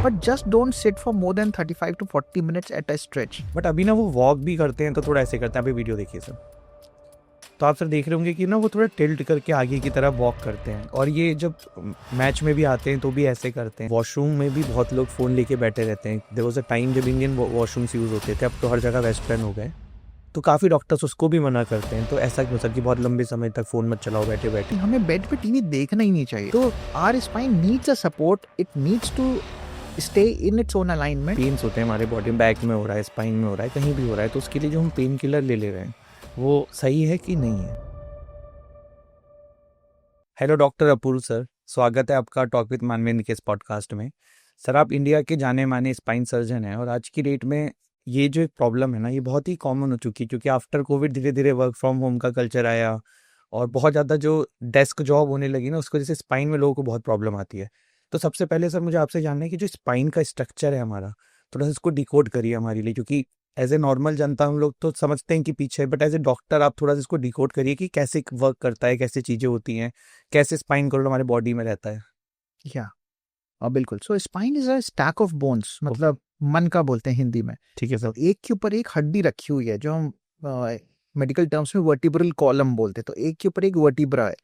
but just don't sit for more than 35 to 40 minutes at a stretch. But अभी ना वो walk भी करते हैं तो थोड़ा ऐसे करते हैं, अभी वीडियो देखिए सर। तो आप सर देख रहे होंगे कि ना वो थोड़ा टिल्ट करके आगे की तरफ वॉक करते हैं, और ये जब मैच में भी आते हैं तो भी ऐसे करते हैं। वॉशरूम में भी बहुत लोग फ़ोन लेके बैठे रहते हैं। देयर वाज अ टाइम जब इंडियन वॉशरूम्स यूज़ होते थे, अब तो हर जगह वेस्टर्न हो गए, तो काफ़ी डॉक्टर्स उसको भी मना करते हैं। तो ऐसा क्यों सर कि बहुत लंबे समय तक फ़ोन मत चलाओ बैठे बैठे? हमें बेड पे टीवी देखना ही नहीं चाहिए। तो our spine needs a support, it needs to stay in its own alignment. Pains होते हैं हमारे बॉडी में, बैक में हो रहा है, स्पाइन में हो रहा है, कहीं भी हो रहा है, तो उसके लिए जो हम पेन किलर ले रहे हैं वो सही है कि नहीं है? हेलो डॉक्टर अपूर्व सर, स्वागत है आपका टॉक विद मानवेंद्र के इस पॉडकास्ट में। सर आप इंडिया के जाने माने स्पाइन सर्जन हैं, और आज की डेट में ये जो प्रॉब्लम है ना, ये बहुत ही कॉमन हो चुकी है, क्योंकि आफ्टर कोविड धीरे धीरे वर्क फ्रॉम होम का कल्चर आया और बहुत ज़्यादा जो डेस्क जॉब होने लगी ना, उसकी वजह से स्पाइन में लोगों को बहुत प्रॉब्लम आती है। तो सबसे पहले सर मुझे आपसे जानना है कि जो स्पाइन का स्ट्रक्चर है हमारा, थोड़ा सा इसको डिकोड करिए हमारे लिए, क्योंकि एज ए नॉर्मल जनता हम लोग तो समझते हैं कि पीछे, बट एज ए डॉक्टर आप थोड़ा सा इसको डिकोड करिए कि कैसे वर्क करता है, कैसे चीज़ें होती हैं, कैसे स्पाइन कॉर्ड हमारे बॉडी में रहता है। या बिल्कुल। So spine is a stack of bones, मतलब मन का बोलते हैं हिंदी में। ठीक है सर। एक के ऊपर एक हड्डी रखी हुई है, जो हम मेडिकल टर्म्स में वर्टिब्रल कॉलम बोलते हैं। तो एक के ऊपर एक वर्टिब्रा है,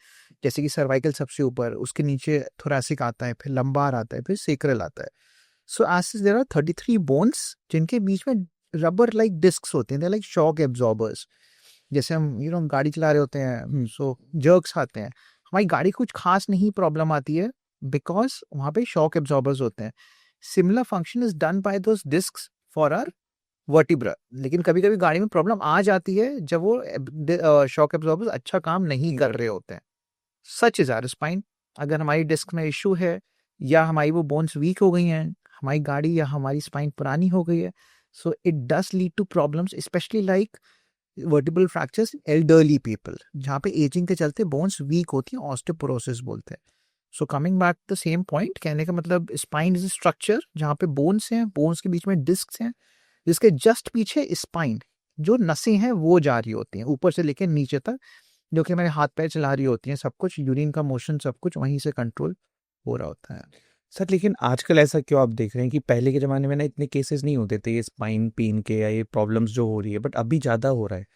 जैसे कि सर्वाइकल सबसे ऊपर, उसके नीचे थोरैसिक आता है, फिर लंबार आता है, फिर सेक्रल आता है। So as there are 33 bones, जिनके बीच में रबर लाइक डिस्क्स होते हैं, दे लाइक शॉक एब्जॉर्बर्स। जैसे हम गाड़ी चला रहे होते हैं, सो जर्क्स आते हैं, हमारी गाड़ी कुछ खास नहीं प्रॉब्लम आती है, बिकॉज वहाँ पे शॉक एब्जॉर्बर्स होते हैं। Similar function is done by those discs for our vertebra. लेकिन कभी कभी गाड़ी में प्रॉब्लम आ जाती है जब वो शॉक एब्जॉर्बर्स अच्छा काम नहीं कर रहे होते हैं। Such is our spine. अगर हमारी डिस्क में इशू है, या हमारी वो बोन्स वीक हो गई हैं, हमारी गाड़ी या हमारी स्पाइन पुरानी हो गई है, so it does lead to problems, specially like vertebral fractures elderly people, जहाँ पे एजिंग के चलते बोन्स वीक होती हैं, ऑस्टियोपोरोसिस बोलते हैं। So coming back the same point, कहने का मतलब स्पाइन इज स्ट्रक्चर जहाँ पे बोन्स हैं, बोन्स के बीच में डिस्क हैं, जिसके जस्ट पीछे स्पाइन, जो नसें हैं वो जा रही होती हैं ऊपर से लेकर नीचे तक, जो कि हमारे हाथ पैर चला रही होती हैं, सब कुछ यूरिन का मोशन सब कुछ वहीं से कंट्रोल हो रहा होता है। सर लेकिन आजकल ऐसा क्यों आप देख रहे हैं कि पहले के ज़माने में ना इतने केसेस नहीं होते थे ये स्पाइन पेन के या ये प्रॉब्लम्स जो हो रही है, बट अभी ज़्यादा हो रहा है?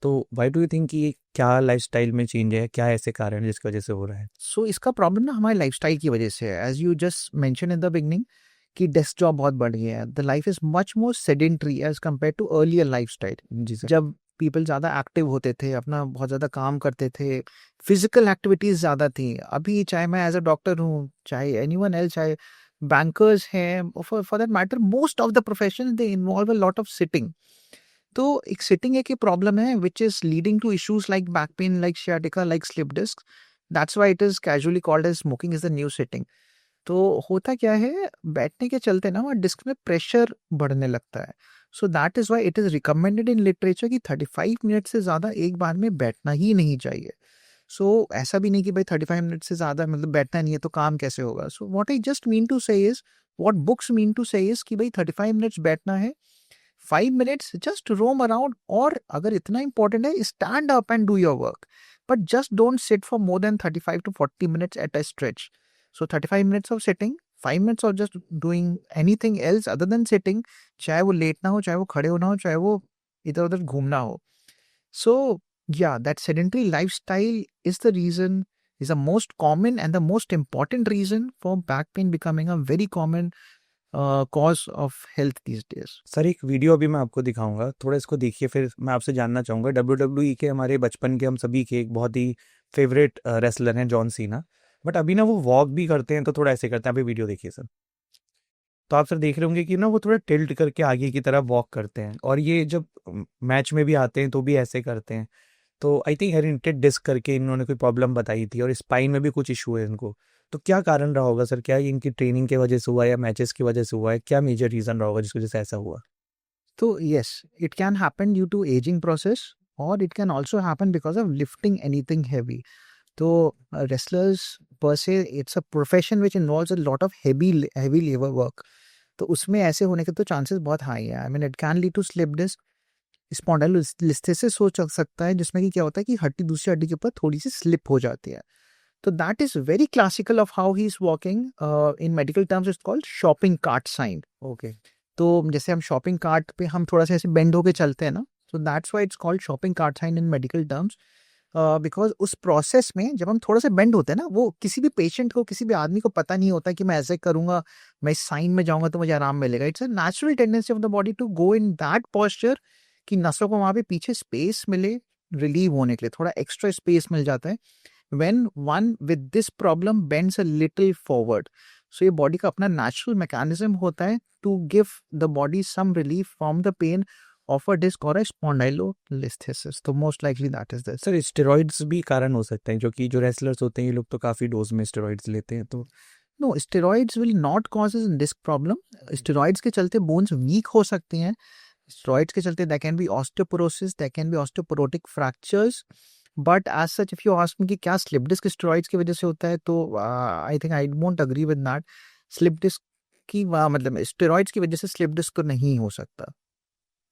तो व्हाई डू यू थिंक कि ये क्या लाइफस्टाइल में चेंज है, क्या ऐसे कारण है जिसकी वजह से हो रहा है? सो इसका प्रॉब्लम ना हमारे लाइफस्टाइल की वजह से है। As you just mention in the beginning कि डेस्क जॉब बहुत बढ़ गई है, the life is much more sedentary as compare to earlier lifestyle. जी सर। जब पीपल ज़्यादा एक्टिव होते थे, अपना बहुत ज़्यादा काम करते थे, फिजिकल एक्टिविटीज़ ज़्यादा थी। अभी चाहे मैं एज अ डॉक्टर हूँ, चाहे एनीवन एल्स, चाहे बैंकर्स हैं, for that matter most of the profession they involve a lot of sitting. तो एक सिटिंग एक ही प्रॉब्लम है which is leading to issues like back pain, like sciatica, like slip disc. That's why it is casually called as smoking is the new sitting. तो होता क्या है, बैठने के चलते ना वहाँ डिस्क में प्रेशर बढ़ने लगता है। So that is why it is recommended in literature कि 35 मिनट से ज़्यादा एक बार में बैठना ही नहीं चाहिए। सो ऐसा भी नहीं कि भाई 35 मिनट से ज़्यादा मतलब बैठना नहीं है तो काम कैसे होगा। So what I just mean to say is, what books mean to say is कि भाई 35 मिनट्स बैठना है, 5 minutes just roam around, और अगर इतना इंपॉर्टेंट है stand up and do your work, but just don't sit for more than 35 to 40 minutes at a stretch. So 35 minutes of sitting, 5 minutes of just doing anything else other than sitting, चाहे वो लेटना हो, चाहे वो खड़े होना हो, चाहे वो इधर उधर घूमना हो। So yeah, that sedentary lifestyle is the reason, is the most common and the most important reason for back pain becoming a very common cause of health these days. Sir एक वीडियो अभी मैं आपको दिखाऊंगा, थोड़ा इसको देखिए, फिर मैं आपसे जानना चाहूँगा। WWE के हमारे बचपन के हम सभी के एक बहुत ही फेवरेट रेसलर हैं जॉन सीना, बट अभी ना वो वॉक भी करते हैं तो थोड़ा ऐसे करते हैं। अभी वीडियो देखिए सर। तो आप सर देख रहे होंगे कि ना वो थोड़ा टिल्ट करके आगे की तरफ वॉक करते हैं, और ये जब मैच में भी आते हैं तो भी ऐसे करते हैं। तो आई थिंक हेरिटेड डिस्क करके इन्होंने कोई प्रॉब्लम बताई थी, और स्पाइन में भी कुछ इशू है इनको। तो क्या कारण रहा होगा सर? क्या ये इनकी ट्रेनिंग की वजह से हुआ या मैचेस की वजह से हुआ है? क्या मेजर रीज़न रहा होगा जिसकी वजह से ऐसा हुआ? So yes, it can happen due to aging process, or it can also happen because of lifting anything heavy. So wrestlers per se, it's a profession which involves a lot of heavy labor work. तो उसमें ऐसे होने के तो chances बहुत high है। I mean it can lead to slip disc, spondylolisthesis हो सकता है, जिसमें कि क्या होता है कि हड्डी दूसरी हड्डी के ऊपर थोड़ी सी स्लिप हो जाती है। तो that is very classical of how he is walking. In medical terms it's called shopping cart sign. Okay. तो जैसे हम शॉपिंग कार्ट पे हम थोड़ा सा ऐसे बेंड होके चलते हैं ना, so that's why it's called shopping cart sign in medical terms. Because उस प्रोसेस में जब हम थोड़ा सा बेंड होते हैं ना, वो किसी भी पेशेंट को, किसी भी आदमी को पता नहीं होता कि मैं ऐसे करूंगा, मैं इस साइन में जाऊंगा तो मुझे आराम मिलेगा. It's a natural tendency of the body to go in that posture कि नसों को वहां पे पीछे स्पेस मिले रिलीव होने के लिए, थोड़ा एक्स्ट्रा स्पेस मिल जाता है when one with this problem bends a little forward. So ये बॉडी का अपना नेचुरल मैकेनिज्म होता है to give the body some relief from the pain of a disc or a spondylolisthesis. तो most likely that is this. Sir steroids भी कारण हो सकते हैं, क्योंकि जो रेसलर्स होते हैं ये लोग तो काफ़ी डोज में स्टेरॉइड्स लेते हैं, तो No, steroids will not cause a disc problem. Steroids के चलते bones weak हो सकती हैं. Steroids के चलते there can be osteoporosis, there can be osteoporotic fractures. But as such, if you ask me कि क्या slip disc steroids की वजह से होता है, तो I think I won't agree with that. Slip disc की मतलब steroids की वजह से slip disc तो नहीं हो सकता.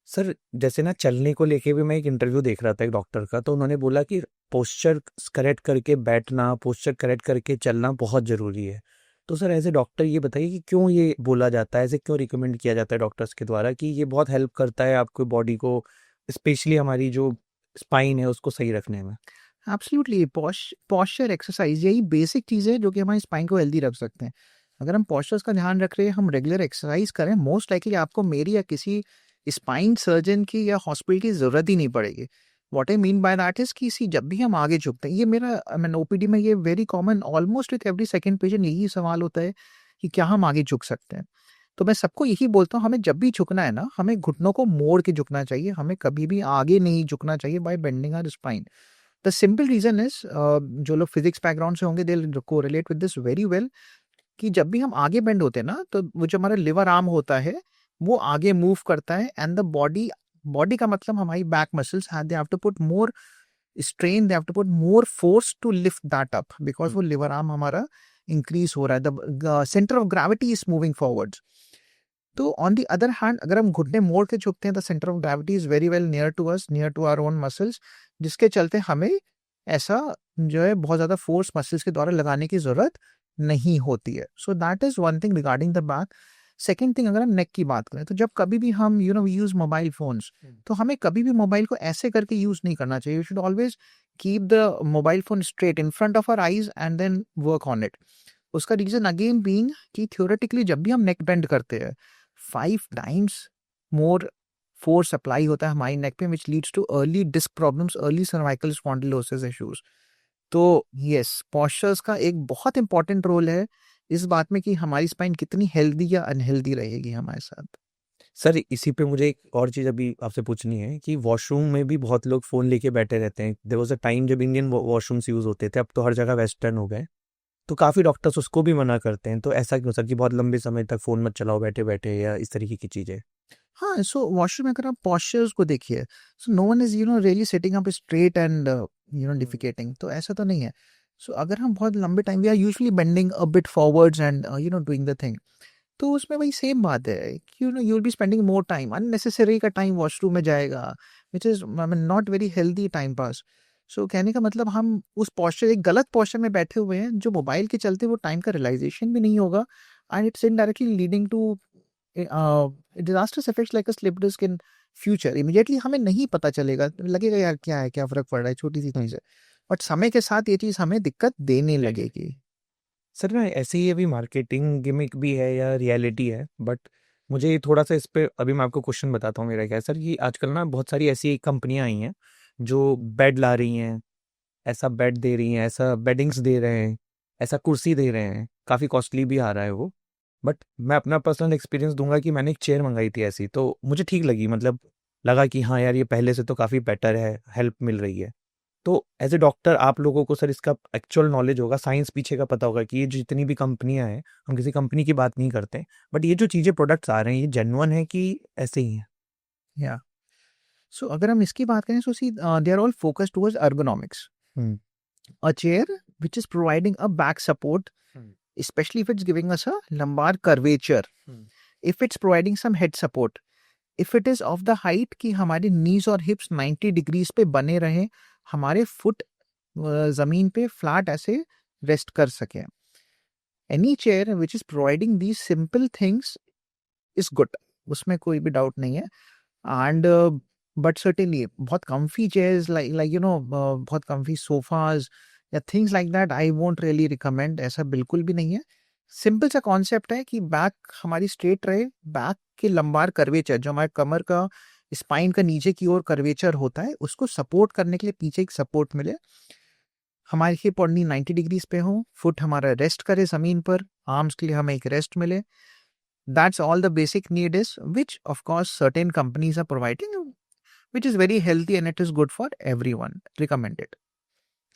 सर जैसे ना चलने को लेके भी मैं एक इंटरव्यू देख रहा था एक डॉक्टर का, तो उन्होंने बोला कि पोस्चर करेक्ट करके बैठना, पोस्चर करेक्ट करके चलना बहुत ज़रूरी है. तो सर एज ए डॉक्टर ये बताइए कि क्यों ये बोला जाता है, ऐसे क्यों रिकमेंड किया जाता है डॉक्टर्स के द्वारा कि ये बहुत हेल्प करता है आपको बॉडी को, स्पेशली हमारी जो स्पाइन है उसको सही रखने में. एब्सोल्युटली. पॉस्चर एक्सरसाइज यही बेसिक चीज़ है जो कि हमारी स्पाइन को हेल्दी रख सकते हैं. अगर हम पॉस्चर्स का ध्यान रख रहे हैं, हम रेगुलर एक्सरसाइज करें, मोस्ट लाइकली आपको मेरी या किसी स्पाइन सर्जन की या हॉस्पिटल की ज़रूरत ही नहीं पड़ेगी. What I mean by that is कि जब भी हम आगे झुकते हैं, ये मेरा मैं ओपीडी में ये very common, almost with every second patient यही सवाल होता है कि क्या हम आगे झुक सकते हैं. तो मैं सबको यही बोलता हूँ, हमें जब भी झुकना है ना, हमें घुटनों को मोड़ के झुकना चाहिए, हमें कभी भी आगे नहीं झुकना चाहिए by bending our spine. The simple reason is, जो लोग फिजिक्स बैकग्राउंड से होंगे they will correlate with this very well, कि जब भी हम आगे बेंड होते हैं ना, तो वो जो हमारा लिवर आर्म होता है वो आगे मूव करता है, एंड द बॉडी का मतलब हमारी back muscles they have to put more strain, they have to put more force to lift that up, because वो लिवर आर्म हमारा इंक्रीज हो रहा है, the centre of gravity is moving forwards. तो on the other hand अगर हम घुटने मोड़ के झुकते हैं, the centre of gravity is very well near to us, near to our own muscles, जिसके चलते हमें ऐसा जो है बहुत ज़्यादा फोर्स मसल्स के द्वारा लगाने की ज़रूरत नहीं होती है. So that is one thing regarding the back. Second thing, अगर हम नेक की बात करें, तो जब कभी भी हम यूज़ मोबाइल फोन्स, तो हमें कभी भी मोबाइल को ऐसे करके यूज़ नहीं करना चाहिए. You should always keep the mobile phone straight in front of our eyes and then work on it. उसका रीज़न अगेन बीइंग कि थ्योरेटिकली जब भी हम नेक बेंड करते हैं, 5 times more फोर्स अप्लाई होता है हमारी नेक पे, which leads to early disc problems, early cervical spondylosis issues. तो यस, पॉस्चर्स का एक बहुत इंपॉर्टेंट रोल है इस बात में कि हमारी स्पाइन कितनी हेल्दी या अनहेल्दी रहेगी हमारे साथ. सर इसी पे मुझे एक और चीज़ अभी आपसे पूछनी है कि वॉशरूम में भी बहुत लोग फ़ोन लेके बैठे रहते हैं. देयर वाज अ टाइम जब इंडियन वॉशरूम्स यूज़ होते थे, अब तो हर जगह वेस्टर्न हो गए, तो काफ़ी डॉक्टर्स उसको भी मना करते हैं. तो ऐसा क्यों सर कि बहुत लंबे समय तक फ़ोन मत चलाओ बैठे बैठे, या इस तरीके की चीज़ें? हाँ, सो वॉशरूम में अगर आप पॉस्चर्स को देखिए, so no one is really sitting up straight and defecating, तो ऐसा तो नहीं है. सो अगर हम बहुत लंबे time, we are usually bending a bit forwards and doing the thing, तो उसमें वही सेम बात है कि you will be spending more time, unnecessary का टाइम वॉशरूम में जाएगा, which is I mean not very healthy time pass. So कहने का मतलब हम उस पॉस्चर, एक गलत पॉस्चर में बैठे हुए हैं, जो मोबाइल के चलते वो टाइम का रियलाइजेशन भी नहीं होगा, and it's indirectly leading to disasters effects like a slip disc in future. Immediately हमें नहीं पता चलेगा, लगेगा यार क्या है, क्या फर्क पड़ रहा है छोटी सी चीज़ से, बट समय के साथ ये चीज़ हमें दिक्कत देने लगेगी. सर ना ऐसे ही अभी मार्केटिंग गिमिक भी है या रियलिटी है, बट मुझे थोड़ा सा इस पे अभी मैं आपको क्वेश्चन बताता हूँ मेरा क्या है सर, कि आजकल ना बहुत सारी ऐसी कंपनियां आई हैं जो बेड ला रही हैं, ऐसा बेड दे रही हैं, ऐसा बेडिंग्स दे रहे हैं, ऐसा कुर्सी दे रहे हैं, काफ़ी कॉस्टली भी आ रहा है वो. बट मैं अपना पर्सनल एक्सपीरियंस दूंगा कि मैंने एक चेयर मंगाई थी ऐसी, तो मुझे ठीक लगी, मतलब लगा कि हाँ यार ये पहले से तो काफ़ी बेटर है, हेल्प मिल रही है. तो एज ए डॉक्टर आप लोगों को सर इसका एक्चुअल नॉलेज होगा, साइंस पीछे का पता होगा कि ये जितनी भी कंपनियां हैं, हम किसी कंपनी की बात नहीं करते, बट ये जो चीज़ें प्रोडक्ट्स आ रहे हैं ये जेन्युइन है कि ऐसे ही हैं? या सो अगर हम इसकी बात करें, so see they are all focused towards ergonomics. Hmm. A chair which is providing a back support, especially if it's giving us a lumbar curvature, if it's providing some head support, if it is of the height कि हमारे knees और hips 90 degrees पे बने रहें, हमारे foot ज़मीन पे flat ऐसे रेस्ट कर सकें. Any chair which is providing these simple things is good, उसमें कोई भी डाउट नहीं है. एंड बट सर्टेनली बहुत comfy chairs like बहुत comfy sofas या things like that I won't really recommend. ऐसा बिल्कुल भी नहीं है. सिंपल सा कॉन्सेप्ट है कि बैक हमारी स्ट्रेट रहे, बैक के लंबार कर्वेचर जो हमारे कमर का स्पाइन का नीचे की ओर कर्वेचर होता है उसको सपोर्ट करने के लिए पीछे एक सपोर्ट मिले. हमारी हिप और नी 90 डिग्रीज पे हो, फुट हमारा रेस्ट करे जमीन पर, आर्म्स के लिए हमें एक रेस्ट मिले. That's all the basic need is, which of course certain companies are providing, which is very healthy and it is good for everyone. Recommended.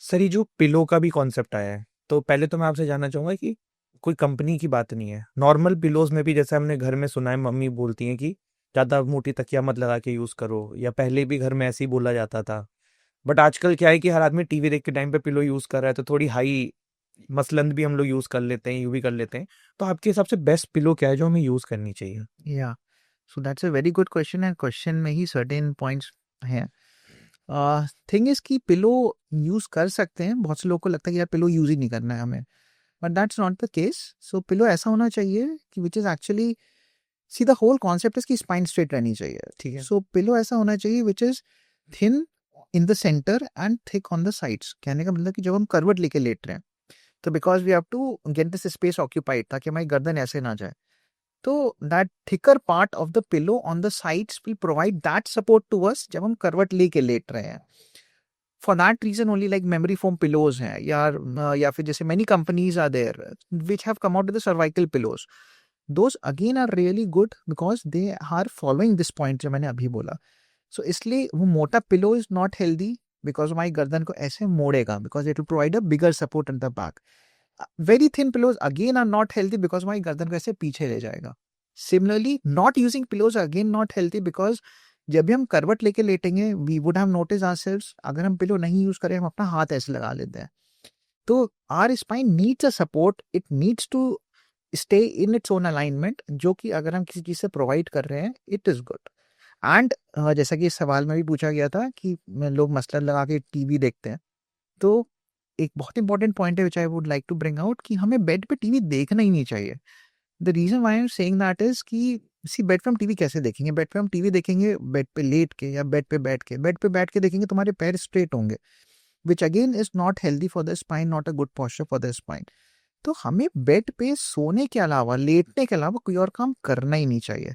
Sir ये जो पिलो का भी कॉन्सेप्ट आया है, तो पहले तो मैं आपसे जानना चाहूंगा कि कोई कंपनी की बात नहीं है, नॉर्मल पिलोज में भी जैसे हमने घर में सुना है, मम्मी बोलती हैं कि ज़्यादा मोटी तकिया मत लगा के यूज़ करो, या पहले भी घर में ऐसे ही बोला जाता था. बट आजकल क्या है कि हर आदमी टीवी देख के टाइम पे पिलो यूज़ कर रहा है, तो थोड़ी हाई मसलन भी हम लोग यूज़ कर लेते हैं, यूं भी कर लेते हैं. तो आपके हिसाब से बेस्ट पिलो क्या है जो हमें यूज़ करनी चाहिए? Yeah. So that's a very good question and question में ही certain points हैं. थिंग इज कि पिलो यूज़ कर सकते हैं. बहुत से लोगों को लगता है कि यार पिलो यूज़ ही नहीं करना है हमें, but that's not the case. So pillow ऐसा होना चाहिए कि which is actually see the whole concept is कि स्पाइन स्ट्रेट रहनी चाहिए. ठीक है. सो पिलो ऐसा होना चाहिए which is thin in the centre and thick on the sides. कहने का मतलब कि जब हम करवट लेके लेट रहे हैं तो because we have to get this space occupied ताकि हमारी गर्दन ऐसे ना जाए, तो that thicker part of the pillow on the sides will provide that support to us जब हम करवट लेके लेट रहे हैं. For that reason only like memory foam pillows हैं या फिर जैसे many companies are there which have come out with the cervical pillows. Those again are really good because they are following this point जो मैंने अभी बोला. So इसलिए वो मोटा pillow is not healthy because हमारी गर्दन को ऐसे मोड़ेगा, because it will provide a bigger support in the back. Very thin pillows again are not healthy because हमारी गर्दन को ऐसे पीछे ले जाएगा. Similarly not using pillows again not healthy because जब भी हम करवट लेके लेटेंगे we would have notice ourselves, अगर हम पिलो नहीं यूज करें हम अपना हाथ ऐसे लगा लेते हैं. तो our spine needs a support, it needs to stay in its own alignment, जो कि अगर हम किसी चीज से प्रोवाइड कर रहे हैं इट इज गुड. एंड जैसा कि इस सवाल में भी पूछा गया था कि लोग मसलन लगा के टीवी देखते हैं, तो एक बहुत इंपॉर्टेंट पॉइंट है which I would like to bring out कि हमें बेड पे टीवी देखना ही नहीं चाहिए. The reason why I am saying that is कि सी बेड पे हम टीवी कैसे देखेंगे? बेड पे हम टीवी देखेंगे बेड पे लेट के या बेड पे बैठ के. बेड पे बैठ के देखेंगे तुम्हारे पैर स्ट्रेट होंगे, which again is not healthy for the spine, not a good posture for the spine. तो हमें बेड पे सोने के अलावा, लेटने के अलावा कोई और काम करना ही नहीं चाहिए.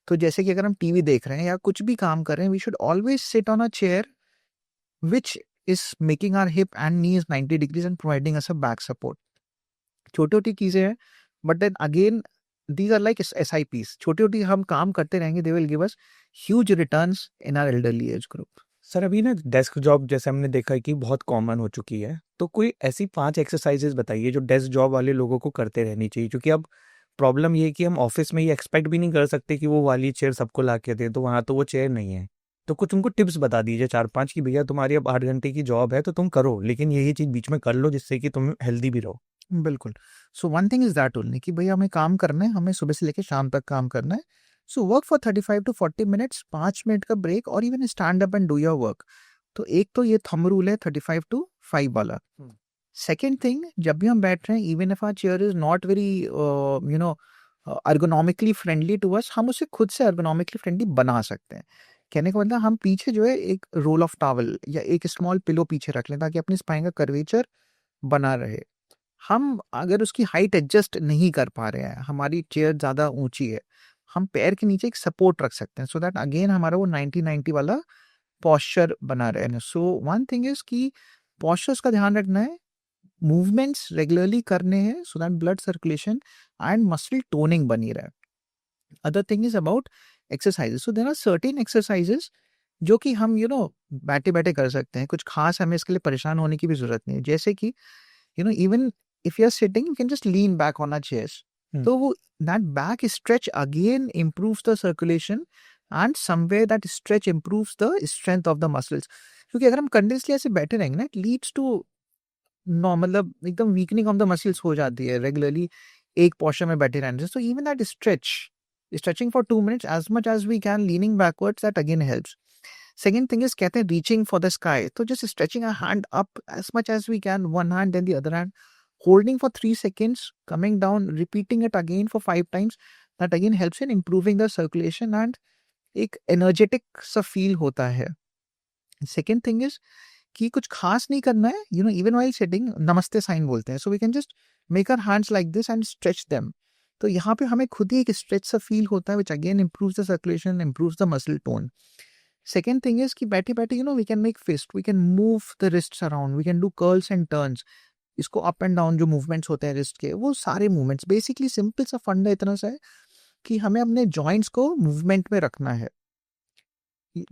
तो जैसे कि अगर हम टीवी देख रहे हैं या कुछ भी काम कर रहे हैं, we should always sit on a chair which is making our hip and knees 90 degrees and providing us a back support. छोटी छोटी चीजें हैं, but then again these are like SIPs. छोटी छोटी हम काम करते रहेंगे, they will give us huge returns in our elderly age group. Sir अभी ना डेस्क जॉब जैसे हमने देखा है कि बहुत कॉमन हो चुकी है, तो कोई ऐसी 5 एक्सरसाइजेज बताइए जो डेस्क जॉब वाले लोगों को करते रहनी चाहिए, क्योंकि अब प्रॉब्लम ये है कि हम ऑफिस में ये एक्सपेक्ट भी नहीं कर सकते कि वो वाली चेयर सबको ला के दे, तो वहाँ तो वो चेयर नहीं है. तो कुछ उनको टिप्स बता दीजिए 4-5 कि भैया तुम्हारी अब 8 घंटे की जॉब है तो तुम करो, लेकिन यही चीज़ बीच में कर लो जिससे कि तुम हेल्दी भी रहो. बिल्कुल. सो one thing is that only कि भैया हमें काम करना है, हमें सुबह से लेकर शाम तक काम करना है. So work for 35 to 40 minutes, 5 minute का ब्रेक, और even stand up and do your work. तो एक तो ये थंब रूल है 35 to 5 वाला. सेकेंड थिंग, जब भी हम बैठ रहे हैं, even if our chair is not very ergonomically friendly to us, हम उसे खुद से ergonomically फ्रेंडली बना सकते हैं. कहने का मतलब हम पीछे जो है एक रोल ऑफ टॉवल या एक स्मॉल पिलो पीछे रख लें ताकि अपनी स्पाइन का कर्वेचर बना रहे. हम अगर उसकी हाइट एडजस्ट नहीं कर पा रहे हैं, हमारी चेयर ज़्यादा ऊंची है, हम पैर के नीचे एक सपोर्ट रख सकते हैं, सो दैट अगेन हमारा वो 90-90 वाला पॉस्चर बना रहे हैं. सो वन थिंग इज कि पॉस्चर्स का ध्यान रखना है, मूवमेंट्स रेगुलरली करने हैं so that blood circulation and muscle toning बनी रहे. Other thing is about exercises. So there are certain exercises जो कि हम बैठे बैठे कर सकते हैं. कुछ खास हमें इसके लिए परेशान होने की भी जरूरत नहीं है. जैसे कि even if you're sitting, you can just lean back on our chairs. So that back stretch again improves the circulation and somewhere that stretch improves the strength of the muscles. क्योंकि अगर हम कंटिन्यूसली ऐसे बैठे रहेंगे ना, it leads to मतलब एकदम weakening of the muscles हो जाती है रेगुलरली एक पोस्चर में बैठे रहने से. So even that stretching for 2 minutes as much as we can, leaning backwards, that again helps. Second thing is कहते हैं reaching for the sky. तो just stretching a hand up as much as we can, one hand then the other hand, holding for 3 seconds, coming down, repeating it again for 5 times, that again helps in improving the circulation and एक energetic सा feel होता है. Second thing is कि कुछ खास नहीं करना है, even while sitting, नमस्ते साइन बोलते हैं. So we can just make our hands like this and stretch them. तो यहाँ पे हमें खुद ही एक stretch सा feel होता है, which again improves the circulation, improves the muscle tone. Second thing is कि बैठे बैठे we can make fist, we can move the wrists around, we can do curls and turns. इसको अप एंड डाउन जो movements होते हैं wrist के, वो सारे मूवमेंट्स बेसिकली सिंपल सा फंडा इतना सा है कि हमें अपने जॉइंट्स को मूवमेंट में रखना है.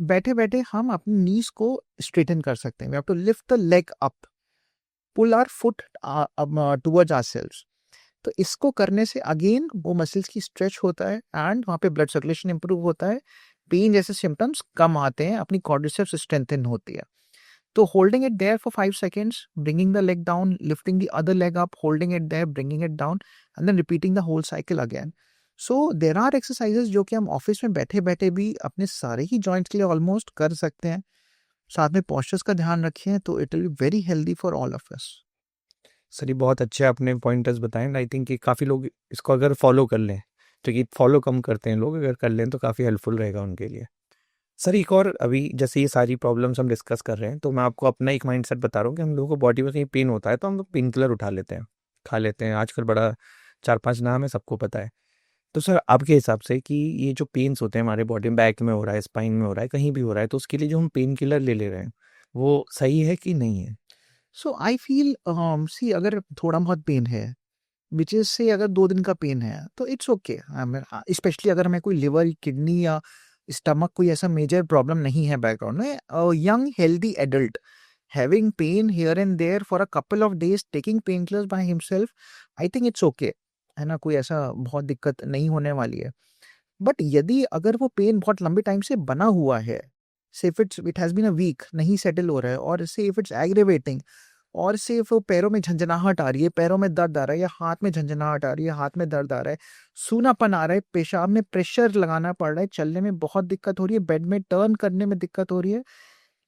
बैठे बैठे हम अपनी नीज को स्ट्रेटन कर सकते हैं. We have to lift the leg up, pull our foot towards ourselves. तो इसको करने से अगेन वो मसल्स की स्ट्रेच होता है एंड वहाँ पे ब्लड सर्कुलेशन इंप्रूव होता है, पेन जैसे सिम्टम्स कम आते हैं, अपनी क्वाड्रिसेप्स स्ट्रेंथन होती है. तो holding it there for 5 seconds, bringing the leg down, lifting the other leg up, holding it there, bringing it down, and then repeating the whole cycle again. So there are exercises जो कि हम office में बैठे बैठे भी अपने सारे ही joints के लिए ऑलमोस्ट कर सकते हैं. साथ में पोस्चर्स का ध्यान रखें तो it will be very healthy for all of us. Sir ये बहुत अच्छे आपने पॉइंटर्स बताए. आई थिंक कि काफ़ी लोग इसको अगर फॉलो कर लें, क्योंकि फॉलो कम करते हैं लोग, अगर कर लें तो काफ़ी हेल्पफुल रहेगा उनके लिए. सर एक और, अभी जैसे ये सारी प्रॉब्लम्स हम डिस्कस कर रहे हैं, तो मैं आपको अपना एक माइंडसेट बता रहा हूँ कि हम लोगों को बॉडी में कहीं पेन होता है तो हम लोग पेन किलर उठा लेते हैं, खा लेते हैं. आजकल बड़ा 4-5 नाम है, सबको पता है. तो सर आपके हिसाब से कि ये जो पेन्स होते हैं हमारे बॉडी में, बैक में हो रहा है, स्पाइन में हो रहा है, कहीं भी हो रहा है, तो उसके लिए जो हम पेन किलर ले ले रहे हैं वो सही है कि नहीं है? सो आई फील सी अगर थोड़ा बहुत पेन है, विच इज से अगर 2 दिन का पेन है तो इट्स ओके. स्पेशली अगर हमें कोई लिवर, किडनी या स्टमक कोई ऐसा मेजर प्रॉब्लम नहीं है बैकग्राउंड में, young healthy adult having pain here and there for a couple of days, taking painkillers by himself, I think it's okay, है ना, कोई ऐसा बहुत दिक्कत नहीं होने वाली है. बट यदि अगर वो पेन बहुत लंबे टाइम से बना हुआ है, say it has been a week, नहीं सेटल हो रहा है, और से इफ इट्स एग्रेवेटिंग, और से वो पैरों में झंझनाहट आ रही है, पैरों में दर्द आ रहा है, या हाथ में झंझनाहट आ रही है, हाथ में दर्द आ रहा है, सूनापन आ रहा है, पेशाब में प्रेशर लगाना पड़ रहा है, चलने में बहुत दिक्कत हो रही है, बेड में टर्न करने में दिक्कत हो रही है,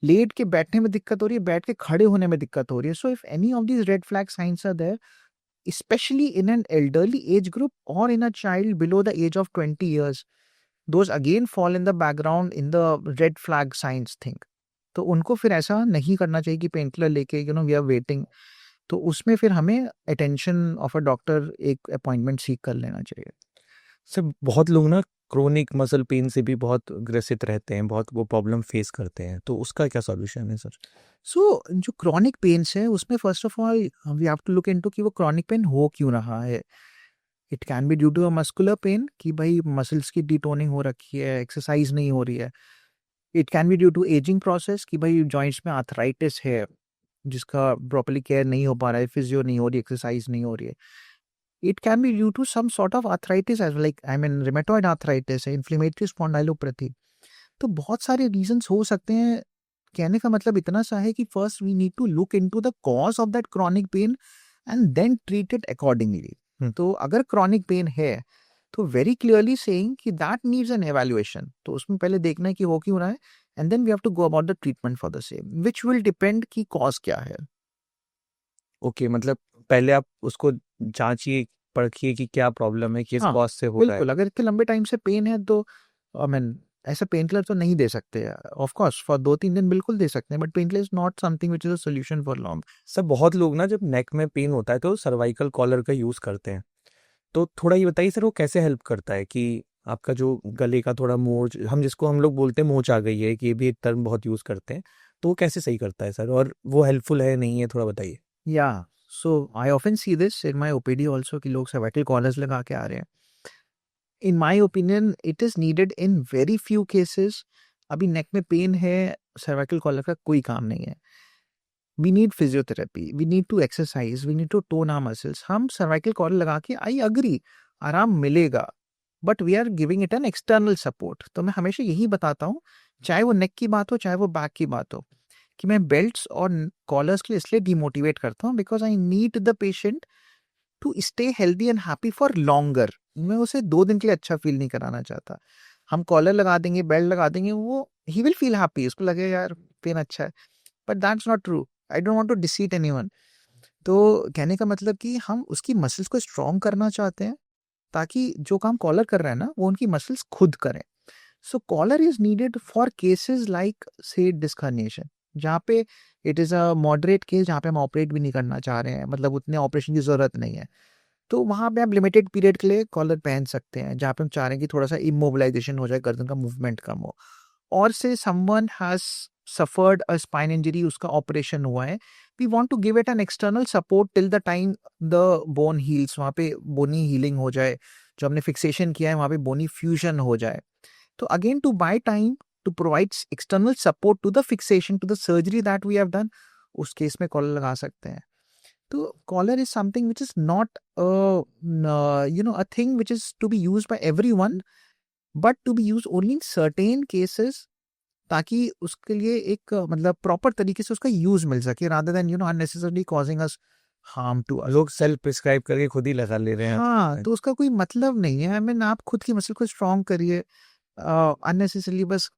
लेट के बैठने में दिक्कत हो रही है, बैठ के खड़े होने में दिक्कत हो रही है. So if any of these red flag signs are there, especially in an elderly age group or in a child below the age of 20 years, those again fall in the background in the red flag signs thing. तो उनको फिर ऐसा नहीं करना चाहिए कि pain killer लेके we are waiting. तो उसमें फिर हमें अटेंशन ऑफ अ डॉक्टर, एक अपॉइंटमेंट सीख कर लेना चाहिए. सर बहुत लोग ना क्रोनिक मसल पेन से भी बहुत ग्रसित रहते हैं, बहुत वो प्रॉब्लम फेस करते हैं, तो उसका क्या सॉल्यूशन है सर? सो जो क्रॉनिक पेन्स है उसमें first of all we have to look into कि वो क्रॉनिक पेन हो क्यों रहा है. It can be due to a muscular pain कि भाई मसल्स की डिटोनिंग हो रखी है, एक्सरसाइज नहीं हो रही है. It can be due to ageing process कि भाई जॉइंट्स में आर्थराइटिस है जिसका प्रॉपर्ली केयर नहीं हो पा रहा है, फिजियो नहीं हो रही, एक्सरसाइज नहीं हो रही है. It can be due to some sort of arthritis as like I mean rheumatoid arthritis है, इन्फ्लेमेटरी स्पॉन्डाइलोपैथी. तो बहुत सारे रीजंस हो सकते हैं. कहने का मतलब इतना सा है कि first we need to look into the cause of that chronic pain and then treat it accordingly. तो अगर क्रॉनिक पेन है तो वेरी क्लियरली सेइंग कि दैट नीड्स एन एवेल्युएशन. तो उसमें पहले देखना है कि हो क्यों रहा है, and then we have to go about the treatment for the same, which will depend कि कॉज क्या है. ओके, मतलब पहले आप उसको जांचिए, परखिए कि क्या प्रॉब्लम है, किस हाँ कॉज से हो रहा है. बिल्कुल. अगर इतने लंबे टाइम से पेन है तो आई मीन ऐसा पेन किलर तो नहीं दे सकते. ऑफ कोर्स फॉर 2-3 दिन बिल्कुल दे सकते हैं, but pain killer is not something which is a solution for long. Sir बहुत लोग ना जब नेक में पेन होता है तो सर्वाइकल कॉलर का यूज़ करते हैं, तो थोड़ा ये बताइए सर वो कैसे हेल्प करता है कि आपका जो गले का थोड़ा मोच, हम लोग बोलते हैं मोच आ गई है, कि ये भी एक टर्म बहुत यूज़ करते हैं, तो वो कैसे सही करता है सर, और वो हेल्पफुल है नहीं है, थोड़ा बताइए. Yeah, so I often see this in my OPD also कि लोग cervical collars लगा के आ रहे हैं. In my opinion, it is needed in very few cases. अभी नेक में पेन है, cervical collar का कोई काम नहीं है. We need physiotherapy, we need to exercise, we need to tone our muscles. हम cervical collar लगा के I agree आराम मिलेगा, but we are giving it an external support. तो मैं हमेशा यही बताता हूँ, चाहे वो नेक की बात हो चाहे वो बैक की बात हो, कि मैं बेल्ट्स और कॉलर्स के लिए इसलिए डिमोटिवेट करता हूँ because I need the patient to stay healthy and happy for longer. मैं उसे 2 दिन के लिए अच्छा फील नहीं कराना चाहता. हम कॉलर लगा देंगे, बेल्ट लगा देंगे, वो ही विल फील हैप्पी, उसको लगेगा यार पेन अच्छा है, but that's not true. I don't want to deceit anyone. तो कहने का मतलब कि हम उसकी मसल्स को स्ट्रॉन्ग करना चाहते हैं ताकि जो काम कॉलर कर रहा है ना वो उनकी मसल्स खुद करें। So collar is needed for cases like say disc herniation, जहाँ पे it is a moderate case जहाँ पे हम ऑपरेट भी नहीं करना चाह रहे हैं, मतलब उतने ऑपरेशन की ज़रूरत नहीं है, तो वहाँ पे आप लिमिटेड पीरियड के लिए कॉलर पहन सकते हैं। जहाँ पे हम चाह रहे हैं कि थोड़ा सा इमोबिलाइजेशन हो जाए, गर्दन का मूवमेंट कम हो। और say someone has suffered a spine injury, उसका ऑपरेशन हुआ है, we want to give it an external support till the time the bone heals, वहाँ पे बोनी हीलिंग हो जाए, जो हमने फिक्सेशन किया है वहाँ पे बोनी फ्यूजन हो जाए। तो again to buy time to provide external support to the fixation to the surgery that we have done, उस केस में कॉलर लगा सकते हैं। तो collar is something which is not a thing which is to be used by everyone, but to be used only in certain cases, ताकि उसके लिए एक मतलब प्रॉपर तरीके से उसका यूज मिल सके, rather than unnecessarily causing us harm to us. लोग सेल्फ प्रिस्क्राइब करके खुद ही लगा ले रहे हैं हाँ, आजकल। तो उसका कोई मतलब नहीं है। आई मीन आप खुद की मसल को स्ट्रॉन्ग करिए, अननेसेसरली बस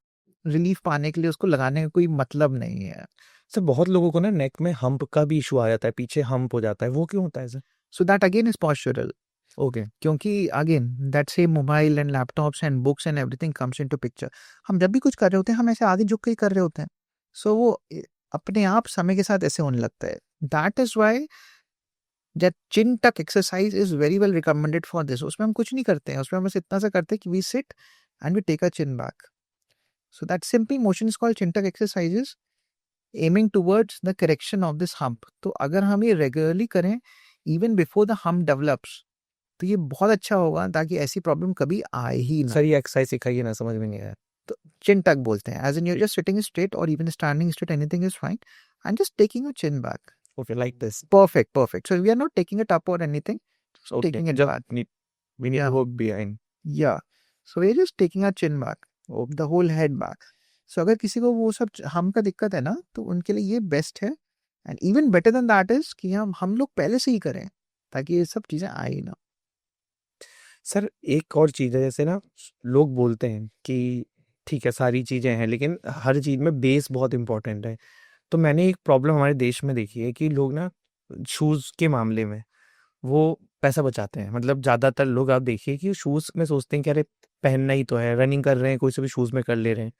रिलीफ पाने के लिए उसको लगाने का कोई मतलब नहीं है। सर बहुत लोगों को ना नेक में हम्प का भी इशू आ जाता है, पीछे हम्प हो जाता है, वो क्यों होता है sir? So that again is postural, okay. क्योंकि अगेन दैट से mobile and laptops and books and everything comes into picture. हम जब भी कुछ कर रहे होते हैं हम ऐसे आगे झुक के ही कर रहे होते हैं, सो वो अपने आप समय के साथ ऐसे होने लगता है। दैट इज वाई दैट चिन टक exercise is very well recommended for this. उसमें हम कुछ नहीं करते हैं, उसमें हम बस इतना सा करते हैं कि we sit and we take a chin back. So that simple motion is called chin tuck exercises, aiming towards the correction of this hump. तो अगर हम ये रेगुलरली करें even before the hump develops, तो ये बहुत अच्छा होगा ताकि ऐसी प्रॉब्लम कभी आए ही ना। सर ये एक्सरसाइज सिखाइए ना, समझ में नहीं आया। तो चिन टक बोलते हैं, as in you're just sitting straight और even standing straight, anything is fine, and just taking your chin back. Okay, like this. Perfect, perfect. So we are not taking it up or anything, just okay, taking it जब back. We need to Yeah, work behind. yeah. So we're just taking our chin back, the whole head back. So अगर किसी को वो सब हम का दिक्कत है ना, तो उनके लिए ये बेस्ट है। And even better than that is कि हम लोग पहले से ही करें ताकि ये सब चीजें आए ही ना। सर एक और चीज़ है, जैसे ना लोग बोलते हैं कि ठीक है सारी चीज़ें हैं लेकिन हर चीज़ में बेस बहुत इंपॉर्टेंट है। तो मैंने एक प्रॉब्लम हमारे देश में देखी है कि लोग ना शूज़ के मामले में वो पैसा बचाते हैं। मतलब ज़्यादातर लोग आप देखिए कि शूज़ में सोचते हैं कि अरे पहनना ही तो है, रनिंग कर रहे हैं कोई से भी शूज़ में कर ले रहे हैं।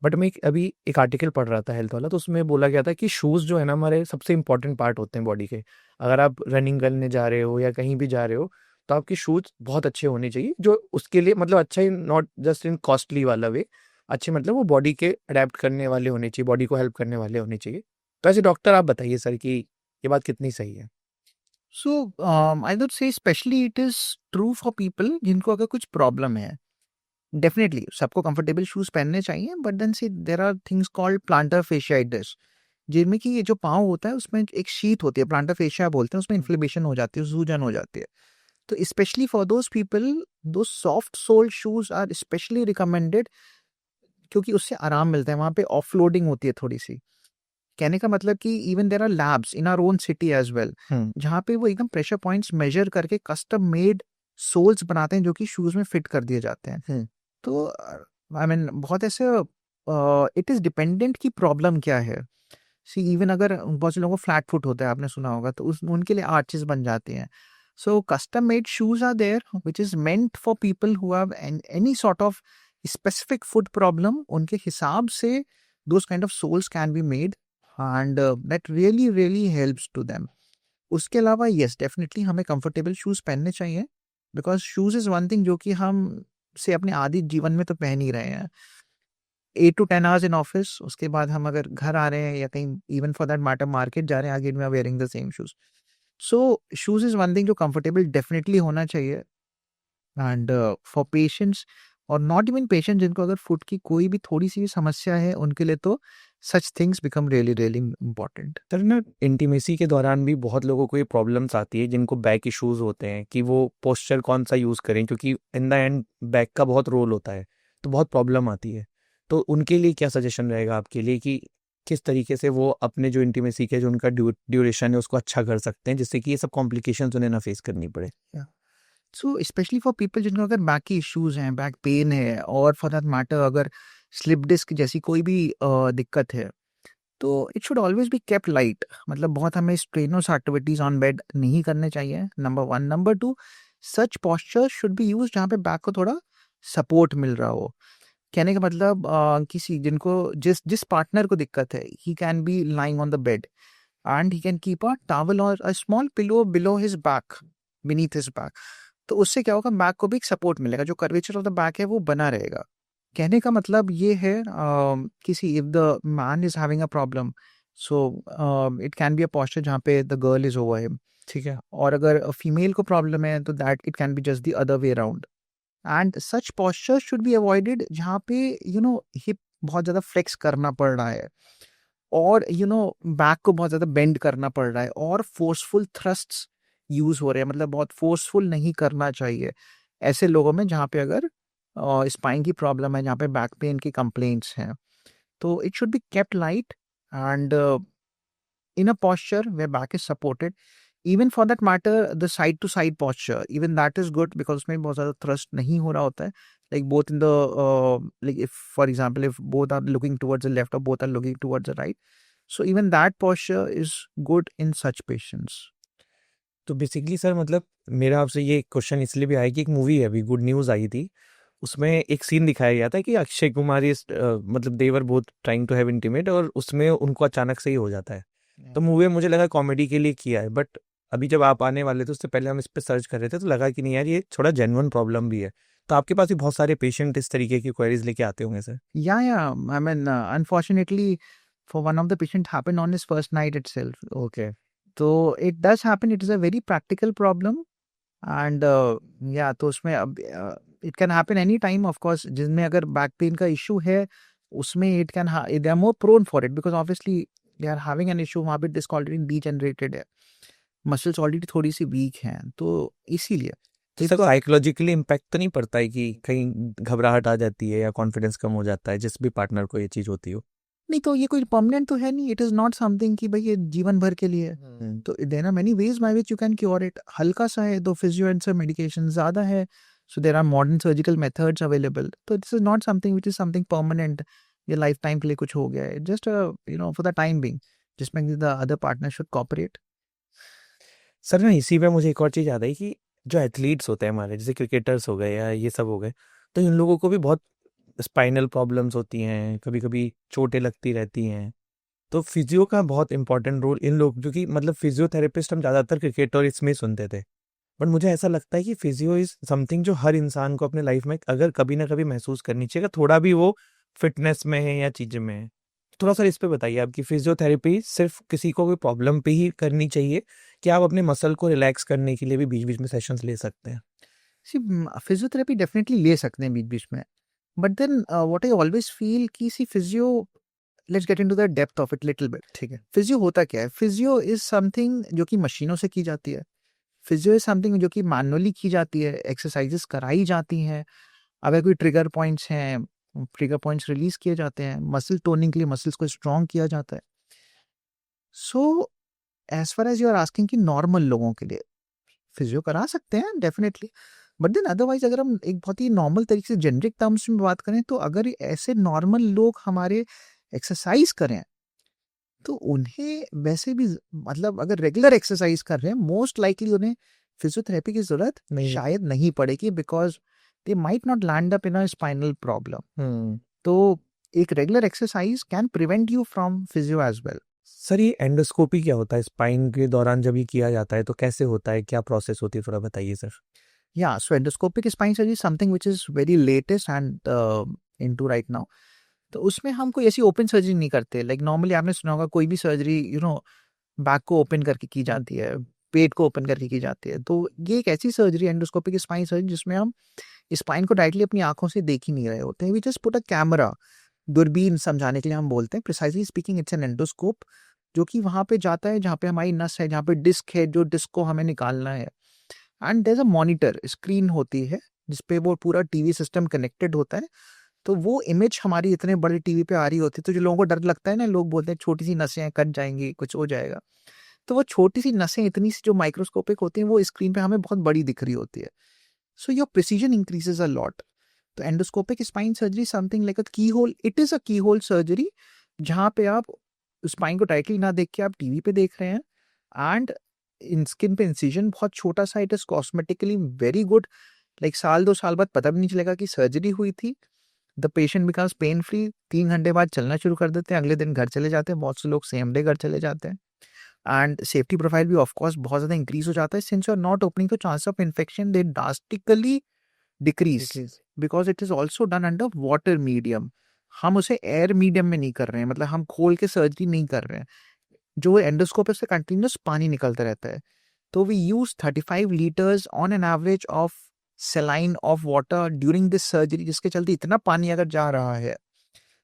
बट मैं अभी एक आर्टिकल पढ़ रहा था हेल्थ वाला, तो उसमें बोला गया था कि शूज़ जो है ना हमारे सबसे इंपॉर्टेंट पार्ट होते हैं बॉडी के। अगर आप रनिंग करने जा रहे हो या कहीं भी जा रहे हो तो आपके शूज़ बहुत अच्छे होने चाहिए, जो उसके लिए मतलब अच्छा ही, नॉट जस्ट इन कॉस्टली वाला वे, अच्छे मतलब वो बॉडी के अडेप्ट करने वाले होने चाहिए, बॉडी को हेल्प करने वाले होने चाहिए। तो ऐसे डॉक्टर आप बताइए सर कि ये बात कितनी सही है? So I would say specially it is true for people जिनको अगर कुछ प्रॉब्लम है। डेफिनेटली सबको कंफर्टेबल शूज पहनने चाहिए, but then see there are things called plantar fasciitis, जिनमें कि ये जो पाँव होता है उसमें एक शीत होती है, प्लांटर फेशिया बोलते हैं, उसमें इन्फ्लेमेशन हो जाती है, सूजन हो जाती है। तो specially for those people though soft sole shoes are specially recommended, क्योंकि उससे आराम मिलता है, वहाँ पे ऑफलोडिंग होती है थोड़ी सी। कहने का मतलब कि even there are labs in our own city as well, हुँ। जहाँ पे वो एकदम प्रेशर पॉइंट्स मेजर करके कस्टम मेड सोल्स बनाते हैं जो कि शूज में फिट कर दिए जाते हैं। हुँ। तो आई मीन बहुत ऐसे इट इज डिपेंडेंट की प्रॉब्लम क्या है। सी इवन अगर बहुत से लोगों को फ्लैट फुट होता है, आपने सुना होगा, तो उस उनके लिए आर्चेस बन जाती हैं। So custom made shoes are there which is meant for people who have any sort of specific foot problem, उनके हिसाब से those kind of soles can be made, and that really really helps to them. उसके अलावा yes definitely हमें comfortable shoes पहनने चाहिए, because shoes is one thing जो कि हम से अपने आदि जीवन में तो पहन ही रहे हैं 8 to 10 hours इन ऑफिस, उसके बाद हम अगर घर आ रहे हैं या कहीं even for that matter market जा रहे हैं, again we are wearing the same shoes. So shoes is one thing जो कंफर्टेबल डेफिनेटली होना चाहिए। एंड फॉर पेशेंट्स और नॉट इवन पेशेंट, जिनको अगर फुट की कोई भी थोड़ी सी भी समस्या है, उनके लिए तो such things become really really important. Sir ना इंटीमेसी के दौरान भी बहुत लोगों को ये प्रॉब्लम्स आती है जिनको बैक इश्यूज होते हैं कि वो पोस्चर कौन सा यूज़ करें, क्योंकि इन द एंड बैक का बहुत रोल होता है, तो बहुत प्रॉब्लम आती है। तो उनके लिए क्या सजेशन रहेगा आपके लिए कि किस तरीके से वो अपने जो इंटीमेसी के जो उनका ड्यूरेशन है उसको अच्छा कर सकते हैं, जिससे कि ये सब कॉम्प्लिकेशंस उन्हें ना फेस करनी पड़े? सो स्पेशली फॉर पीपल जिनको अगर बैक की इश्यूज हैं, बैक पेन है, और फॉर दैट मैटर अगर स्लिप डिस्क जैसी कोई भी दिक्कत है, तो it should always be kept light, मतलब बहुत हमें स्ट्रेनस एक्टिविटीज ऑन बेड नहीं करने चाहिए, number 1। Number 2, such posture should be use जहाँ पे बैक को थोड़ा सपोर्ट मिल रहा हो। कहने का मतलब किसी जिनको जिस जिस पार्टनर को दिक्कत है, he can be lying on the bed and he can keep a towel और a small pillow below his back, beneath his back. तो उससे क्या होगा, बैक को भी एक सपोर्ट मिलेगा, जो कर्वेचर ऑफ द बैक है वो बना रहेगा। कहने का मतलब ये है किसी if the man is having a problem, so it can be a posture जहाँ पे the girl is over him, ठीक है। और अगर फीमेल को प्रॉब्लम है तो that it can be just the other way around. And such posture should be avoided जहाँ पे हिप बहुत ज़्यादा फ्लेक्स करना पड़ रहा है, और बैक को बहुत ज़्यादा बेंड करना पड़ रहा है, और फोर्सफुल थ्रस्ट्स यूज हो रहे हैं, मतलब बहुत फोर्सफुल नहीं करना चाहिए ऐसे लोगों में जहाँ पे अगर स्पाइन की प्रॉब्लम है, जहाँ पे बैक पेन की कंप्लेंट्स हैं। तो it should be kept light and in a posture where back is supported. Even for that matter, the side to side posture, even that is good because उसमें बहुत ज़्यादा thrust नहीं हो रहा होता है. Like both in the like if for example if both are looking towards the left or both are looking towards the right, so even that posture is good in such patients. तो basically sir मतलब मेरा आपसे ये question इसलिए भी आया कि एक मूवी है अभी गुड न्यूज़ आई थी, उसमें एक सीन दिखाया गया था कि अक्षय कुमार इस मतलब they're both trying to have intimate और उसमें उनको अचानक से ही हो जाता है। तो मूवी मुझे लगा कॉमेडी के लिए किया है, बट अभी जब आप आने वाले थे उससे पहले हम इस पे सर्च कर रहे थे तो लगा कि नहीं यार ये थोड़ा जेन्युइन प्रॉब्लम भी है। तो आपके पास भी बहुत सारे पेशेंट इस तरीके की क्वेरीज लेके आते होंगे sir. Yeah. I mean, unfortunately, for one of the patient happened on his first night itself. Okay. So it does happen. It is a very practical problem. And या तो उसमें अब it can happen any time of course, जिसमें अगर back pain का issue है उसमें it can they are more prone for it because obviously they are having an issue, वहाँ पे डिस्क ऑलरेडी डीजनरेटेड है, मसल्स ऑलरेडी थोड़ी सी वीक हैं, तो इसीलिए तो सर साइकोलॉजिकली इम्पैक्ट तो नहीं पड़ता है कि कहीं घबराहट आ जाती है या कॉन्फिडेंस कम हो जाता है जिस भी पार्टनर को ये चीज़ होती हो? नहीं, तो ये कोई परमानेंट तो है नहीं, इट इज़ नॉट समथिंग कि भाई ये जीवन भर के लिए है। तो there are many ways by which you can cure it. हल्का सा है तो फिजियो एंड सब मेडिकेशन, ज़्यादा है so there are modern surgical methods available. तो this is not something which is something permanent, ये लाइफ टाइम के लिए कुछ हो गया है, just for the time being, जिसमें the other partner should cooperate. Sir ना इसी पे मुझे एक और चीज़ याद आई कि जो एथलीट्स होते हैं हमारे जैसे क्रिकेटर्स हो गए या ये सब हो गए, तो इन लोगों को भी बहुत स्पाइनल प्रॉब्लम्स होती हैं, कभी कभी चोटें लगती रहती हैं। तो फिजियो का बहुत इंपॉर्टेंट रोल इन लोग, जो कि मतलब फिजियोथेरेपिस्ट हम ज़्यादातर क्रिकेट और इसमें ही सुनते थे, बट मुझे ऐसा लगता है कि फिजियो इज़ समथिंग जो हर इंसान को अपने लाइफ में अगर कभी ना कभी महसूस करनी चाहिए, अगर थोड़ा भी वो फिटनेस में है या चीज़ में है। थोड़ा सा इस पे बताइए आपकी फिजियोथेरेपी सिर्फ किसी को कोई प्रॉब्लम पे ही करनी चाहिए कि आप अपने मसल को रिलैक्स करने के लिए भी बीच बीच में सेशंस ले सकते हैं? सी फिजियोथेरेपी डेफिनेटली ले सकते हैं बीच बीच में, but then what I always feel कि see physio, let's get into the depth of it little bit. ठीक है। फिजियो होता क्या है? फिजियो इज समथिंग जो कि मशीनों से की जाती है। फिजियो इज समथिंग जो कि मैनुअली की जाती है, एक्सरसाइजेस कराई जाती हैं। अगर कोई ट्रिगर पॉइंट्स हैं, ट्रिगर पॉइंट्स रिलीज किए जाते हैं, मसल टोनिंग के लिए मसल्स को स्ट्रॉन्ग किया जाता है। So as far as you are asking कि नॉर्मल लोगों के लिए फिजियो करा सकते हैं डेफिनेटली, बट देन अदरवाइज अगर हम एक बहुत ही नॉर्मल तरीके से जेनरिक टर्म्स में बात करें, तो अगर ऐसे नॉर्मल लोग हमारे एक्सरसाइज करें तो उन्हें वैसे भी मतलब अगर रेगुलर एक्सरसाइज कर रहे हैं, मोस्ट लाइकली उन्हें फिजियोथेरेपी की जरूरत नहीं। शायद नहीं पड़ेगी, because they might not land up in a spinal problem. तो एक regular exercise can prevent you from physio as well. Sir ये एंडोस्कोपी क्या होता है स्पाइन के दौरान जब ये किया जाता है, तो कैसे होता है, क्या प्रोसेस होती है, थोड़ा बताइए sir. Yeah, so endoscopic spine surgery is something which is very latest and into right now. तो उसमें हम कोई ऐसी ओपन सर्जरी नहीं करते, लाइक नॉर्मली आपने सुना होगा कोई भी सर्जरी बैक को ओपन करके की जाती है, पेट को ओपन करके की जाती है। तो ये एक ऐसी सर्जरी एंडोस्कोपिक स्पाइन सर्जरी जिसमें हम स्पाइन को डायरेक्टली अपनी आंखों से देख ही नहीं रहे होते हैं, we just put a camera, दूरबीन समझाने के लिए हम बोलते हैं, precisely speaking it's an endoscope, जो कि वहाँ पे जाता है जहाँ पे हमारी नस है, जहाँ पे डिस्क है, जो डिस्क को हमें निकालना है। And there is a monitor, screen होती है जिसपे वो पूरा टीवी सिस्टम कनेक्टेड होता है। तो वो इमेज हमारी इतने बड़े टीवी पे आ रही होती है, तो जो लोगों को डर लगता है ना, लोग बोलते हैं छोटी सी नसें हैं, कट जाएंगी, कुछ हो जाएगा। तो वो छोटी सी नसें इतनी सी जो माइक्रोस्कोपिक होती हैं, वो स्क्रीन पे हमें बहुत बड़ी दिख रही होती है। So your precision increases a lot. तो endoscopic spine surgery something like a keyhole, it is a की होल सर्जरी, जहाँ पे आप स्पाइन को डायरेक्टली ना देख के आप टीवी पे देख रहे हैं, एंड इन स्किन पे इंसिजन बहुत छोटा सा, it is cosmetically very good, like साल 2 साल बाद पता भी नहीं चलेगा कि सर्जरी हुई थी। The patient becomes pain free, 3 घंटे बाद चलना शुरू कर देते हैं, अगले दिन घर चले जाते हैं, बहुत से लोग सेम डे घर चले जाते हैं। एंड सेफ्टी प्रोफाइल भी ऑफ कोर्स बहुत ज़्यादा इंक्रीज हो जाता है, since you are not opening, तो chance of infection they drastically decrease, because it is also done under water medium. हम उसे एयर मीडियम में नहीं कर रहे हैं, मतलब हम खोल के सर्जरी नहीं कर रहे हैं, जो एंडोस्कोप है उससे कंटिन्यूस पानी निकलता रहता है। तो we use 35 litres on an average of saline of water during this surgery, जिसके चलते इतना पानी अगर जा रहा है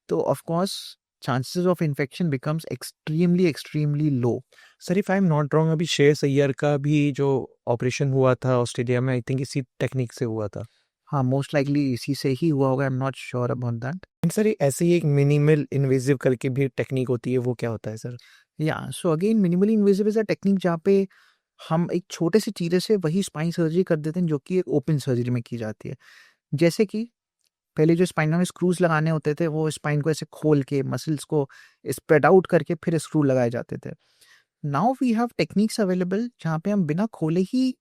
तो of course chances of infection becomes extremely low. Sir if I am not wrong, अभी श्रेयस अय्यर का भी जो ऑपरेशन हुआ था ऑस्ट्रेलिया में, आई थिंक इसी टेक्निक से हुआ था। हाँ, मोस्ट लाइकली इसी से ही हुआ होगा, आई am not sure about that. And sir ऐसे ही एक मिनिमल इन्वेजिव करके भी टेक्निक होती है, वो क्या होता है सर? या so again minimally invasive is a technique जहाँ पे हम एक छोटे से चीरे से वही स्पाइन सर्जरी कर देते हैं जो कि एक ओपन सर्जरी में की जाती है। जैसे कि पहले जो स्पाइन में स्क्रूज लगाने होते थे, वो स्पाइन को ऐसे खोल के मसल्स को स्प्रेड आउट करके फिर स्क्रू लगाए जाते थे। Now we have techniques available जहाँ पे हम बिना खोले ही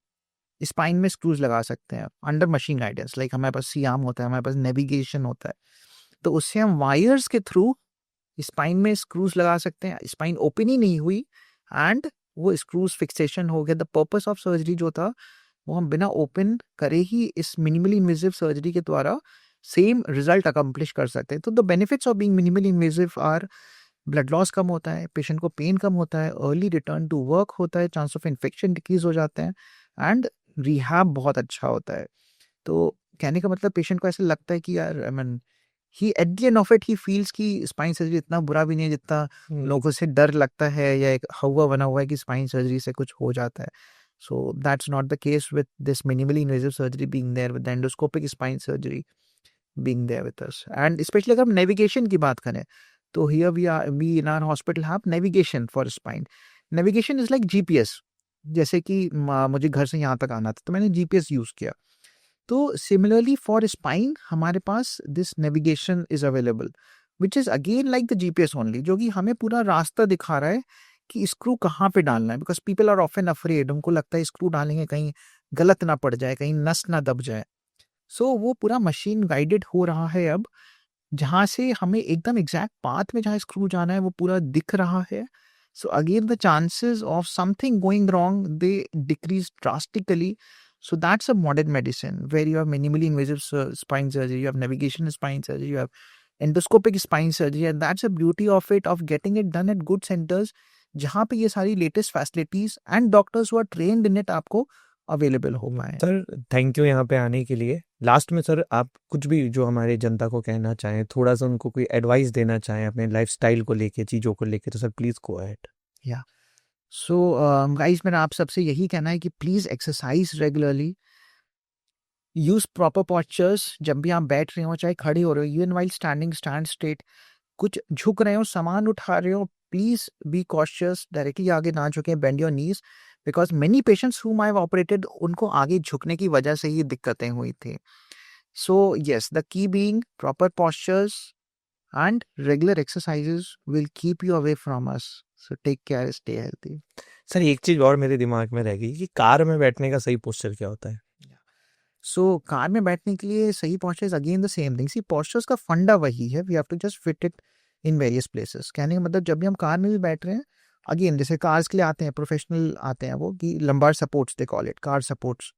स्पाइन में स्क्रूज लगा सकते हैं अंडर मशीन गाइडेंस। लाइक हमारे पास सियाम होता है, हमारे पास नेविगेशन होता है, तो उससे हम वायर्स के थ्रू स्पाइन में स्क्रूज लगा सकते हैं। स्पाइन ओपन ही नहीं हुई एंड वो स्क्रूज फिक्सेशन हो गया। द पर्पस ऑफ सर्जरी जो था वो हम बिना ओपन करे ही इस मिनिमली इन्वेसिव सर्जरी के द्वारा सेम रिजल्ट अकम्प्लिश कर सकते हैं। तो the benefits of being minimally invasive are blood loss कम होता है, पेशेंट को पेन कम होता है, अर्ली रिटर्न टू वर्क होता है, चांस ऑफ इन्फेक्शन डिक्रीज हो जाते हैं, एंड रिहैब बहुत अच्छा होता है। तो कहने का मतलब पेशेंट को ऐसा लगता है कि यार I mean he at the end of it he feels कि स्पाइन सर्जरी इतना बुरा भी नहीं है जितना लोगों से डर लगता है, या एक हवा बना हुआ है कि स्पाइन सर्जरी से कुछ हो जाता है। So that's not the case with this minimally invasive surgery being there, with endoscopic spine surgery being there with us. And especially अगर हम नेविगेशन की बात करें तो here we in our hospital have navigation for spine. Navigation is like GPS. जैसे कि मुझे घर से यहाँ तक आना था तो मैंने GPS यूज़ किया, तो सिमिलरली फॉर स्पाइन हमारे पास this navigation is available which is again like the GPS only, जो कि हमें पूरा रास्ता दिखा रहा है कि स्क्रू कहाँ पे डालना है। Because people are often afraid, उनको लगता है स्क्रू डालेंगे कहीं गलत ना पड़ जाए, कहीं नस ना दब जाए। सो वो पूरा मशीन गाइडेड हो रहा है अब, जहाँ से हमें एकदम एग्जैक्ट पाथ में जहाँ स्क्रू जाना है वो पूरा दिख रहा है। So again the chances of something going wrong they decrease drastically. So that's a modern medicine where you have minimally invasive spine surgery, you have navigation spine surgery, you have endoscopic spine surgery, and that's the beauty of it, of getting it done at good centers जहाँ पे ये सारी latest facilities and doctors who are trained in it आपको available हो पाए। Sir thank you यहाँ पे आने के लिए। लास्ट में सर आप कुछ भी जो हमारे जनता को कहना चाहें, थोड़ा सा उनको कोई एडवाइस देना चाहें अपने लाइफस्टाइल को लेके, चीज़ों को लेके, तो सर प्लीज़ गो अहेड। या सो गाइस, मेरा आप सबसे यही कहना है कि please exercise regularly, use proper postures. जब भी आप बैठ रहे हो चाहे खड़े हो रहे हो, even while standing stand straight, कुछ झुक रहे हो, सामान उठा रहे हो, प्लीज बी कॉशियस, डायरेक्टली आगे ना झुकें, bend your knees, because many patients whom I have operated उनको आगे झुकने की वजह से ही दिक्कतें हुई थी। So yes, the key being proper postures and regular exercises will keep you away from us. So take care, stay healthy. Sir एक चीज़ और मेरे दिमाग में रह गई कि कार में बैठने का सही पोस्चर क्या होता है? सो कार में बैठने के लिए सही posture is again the same thing. See, postures का फंडा वही है, we have to just fit it in various places. कहने का मतलब जब भी हम कार में भी बैठ रहे हैं, अगेन जैसे कार्स के लिए आते हैं, प्रोफेशनल आते हैं वो कि lumbar supports they call it, car supports,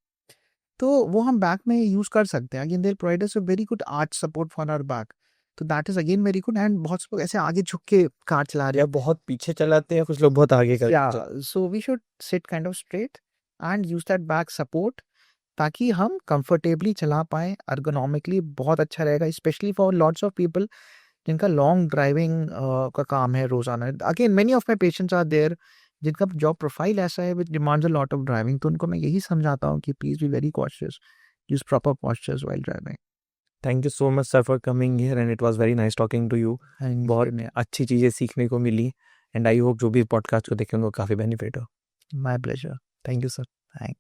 तो वो हम बैक में यूज कर सकते हैं। Again they provide us a very good arch support for our back, तो that is again very good. And बहुत से लोग ऐसे आगे झुक के कार चला रहे या बहुत पीछे चलाते हैं, कुछ लोग बहुत आगे हैं, करते so we should sit kind of straight and use that back support, ताकि हम कंफर्टेबली चला पाएँ, अर्गोनॉमिकली बहुत अच्छा रहेगा, specially for lots of people जिनका लॉन्ग ड्राइविंग का काम है रोजाना। Again many of my patients are there जिनका जॉब प्रोफाइल ऐसा है which demands a lot of driving, तो उनको मैं यही समझाता हूँ कि please be very cautious, use proper postures while driving. Thank you so much sir for coming here and it was very nice talking to you. बहुत अच्छी चीज़ें सीखने को मिली एंड आई होप जो भी पॉडकास्ट को देखेंगे काफ़ी बेनिफिट हो। My pleasure, thank you sir, thank you.